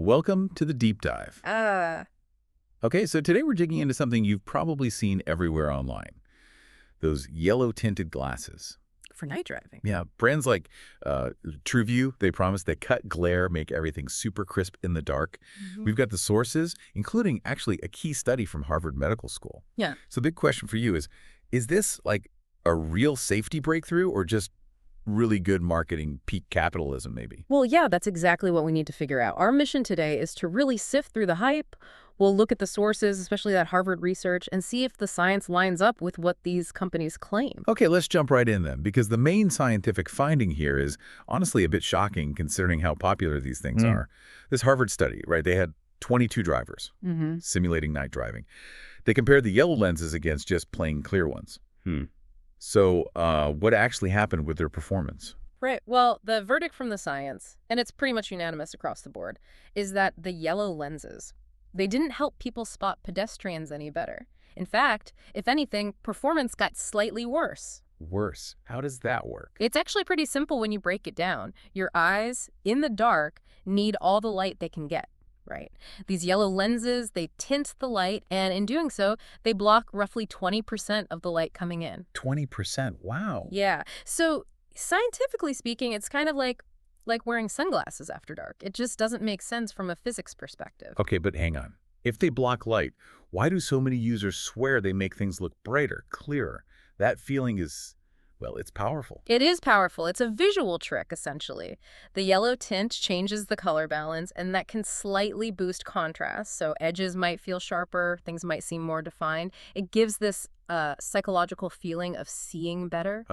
Welcome to the deep dive. Uh, Okay, so today we're digging into something you've probably seen everywhere online. Those yellow tinted glasses. for night driving. Yeah, brands like TrueView, they promise they cut glare, make everything super crisp in the dark. We've got the sources, including actually a key study from Harvard Medical School. Yeah. So the big question for you is this like a real safety breakthrough or just really good marketing, peak capitalism maybe? Well, yeah, that's exactly what we need to figure out. Our mission today is to really sift through the hype. We'll look at the sources, especially that Harvard research, and see if the science lines up with what these companies claim. Okay, let's jump right in then, because the main scientific finding here is honestly a bit shocking considering how popular these things are. This Harvard study, right, they had 22 drivers simulating night driving. They compared the yellow lenses against just plain clear ones. So what actually happened with their performance? Right. Well, the verdict from the science, and it's pretty much unanimous across the board, is that the yellow lenses, they didn't help people spot pedestrians any better. In fact, if anything, performance got slightly worse. Worse. How does that work? It's actually pretty simple when you break it down. Your eyes, in the dark, need all the light they can get, right? These yellow lenses, they tint the light, and in doing so, they block roughly 20% of the light coming in. 20%. Wow. Yeah. So scientifically speaking, it's kind of like wearing sunglasses after dark. It just doesn't make sense from a physics perspective. Okay, but hang on. If they block light, why do so many users swear they make things look brighter, clearer? That feeling is, well, it's powerful. It is powerful. It's a visual trick, essentially. The yellow tint changes the color balance, and that can slightly boost contrast. So edges might feel sharper, things might seem more defined. It gives this psychological feeling of seeing better.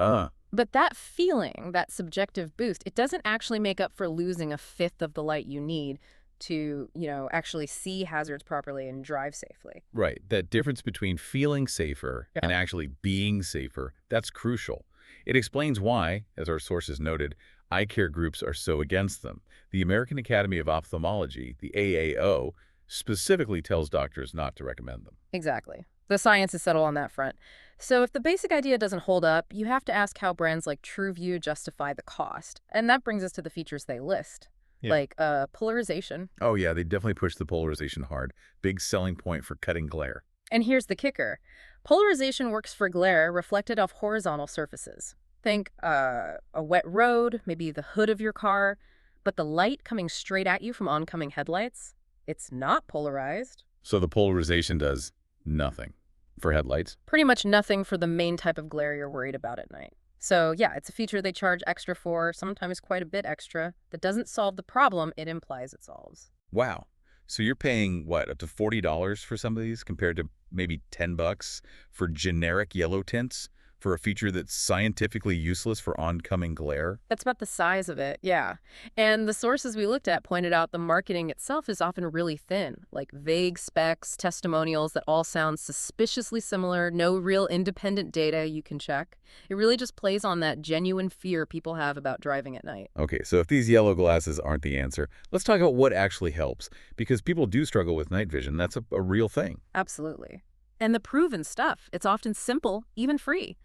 But that feeling, that subjective boost, it doesn't actually make up for losing a fifth of the light you need to, actually see hazards properly and drive safely. Right. That difference between feeling safer and actually being safer, that's crucial. It explains why, as our sources noted, eye care groups are so against them. The American Academy of Ophthalmology, the AAO, specifically tells doctors not to recommend them. Exactly. The science is settled on that front. So if the basic idea doesn't hold up, you have to ask how brands like TrueView justify the cost. And that brings us to the features they list, like polarization. Oh yeah, they definitely push the polarization hard. Big selling point for cutting glare. And here's the kicker. Polarization works for glare reflected off horizontal surfaces. Think a wet road, maybe the hood of your car, but the light coming straight at you from oncoming headlights, it's not polarized. So the polarization does nothing for headlights? Pretty much nothing for the main type of glare you're worried about at night. So yeah, it's a feature they charge extra for, sometimes quite a bit extra. That doesn't solve the problem it implies it solves. Wow. So you're paying, what, up to $40 for some of these compared to maybe $10 for generic yellow tints for a feature that's scientifically useless for oncoming glare? That's about the size of it, yeah. And the sources we looked at pointed out the marketing itself is often really thin, like vague specs, testimonials that all sound suspiciously similar, no real independent data you can check. It really just plays on that genuine fear people have about driving at night. Okay, so if these yellow glasses aren't the answer, let's talk about what actually helps, because people do struggle with night vision. That's a real thing. Absolutely. And the proven stuff, it's often simple, even free.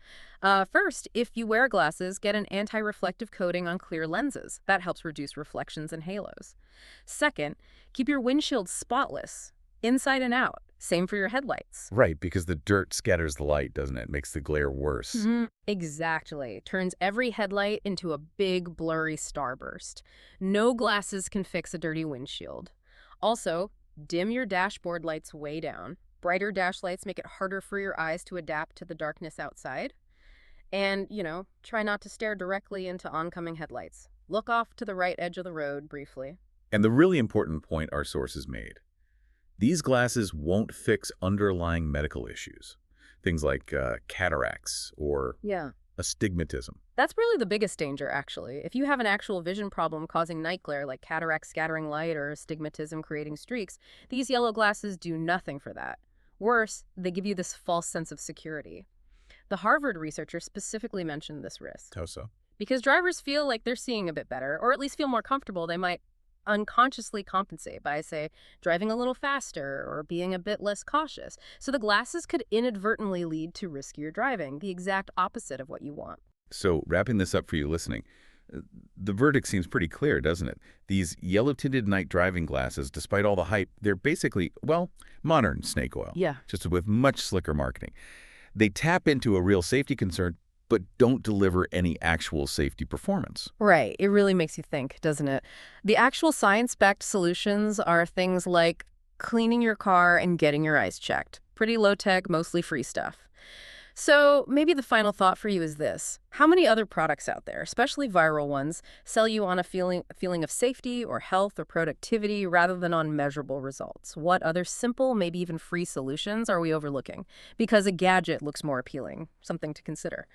First, if you wear glasses, get an anti-reflective coating on clear lenses. That helps reduce reflections and halos. Second, keep your windshield spotless, inside and out. Same for your headlights. Right, because the dirt scatters the light, doesn't it? Makes the glare worse. Exactly. Turns every headlight into a big, blurry starburst. No glasses can fix a dirty windshield. Also, dim your dashboard lights way down. Brighter dash lights make it harder for your eyes to adapt to the darkness outside. And, try not to stare directly into oncoming headlights. Look off to the right edge of the road briefly. And the really important point our sources made. These glasses won't fix underlying medical issues. Things like cataracts or astigmatism. That's really the biggest danger, actually. If you have an actual vision problem causing night glare, like cataracts scattering light or astigmatism creating streaks, these yellow glasses do nothing for that. Worse, they give you this false sense of security. The Harvard researcher specifically mentioned this risk. How so? Because drivers feel like they're seeing a bit better, or at least feel more comfortable, they might unconsciously compensate by, say, driving a little faster or being a bit less cautious. So the glasses could inadvertently lead to riskier driving, the exact opposite of what you want. So wrapping this up for you listening, The verdict seems pretty clear, doesn't it? These yellow-tinted night driving glasses, despite all the hype, they're basically, well, modern snake oil, Yeah. just with much slicker marketing. They tap into a real safety concern, but don't deliver any actual safety performance. Right. It really makes you think, doesn't it? The actual science-backed solutions are things like cleaning your car and getting your eyes checked. Pretty low-tech, mostly free stuff. So maybe the final thought for you is this. How many other products out there, especially viral ones, sell you on a feeling of safety or health or productivity rather than on measurable results? What other simple, maybe even free solutions are we overlooking? Because a gadget looks more appealing. Something to consider.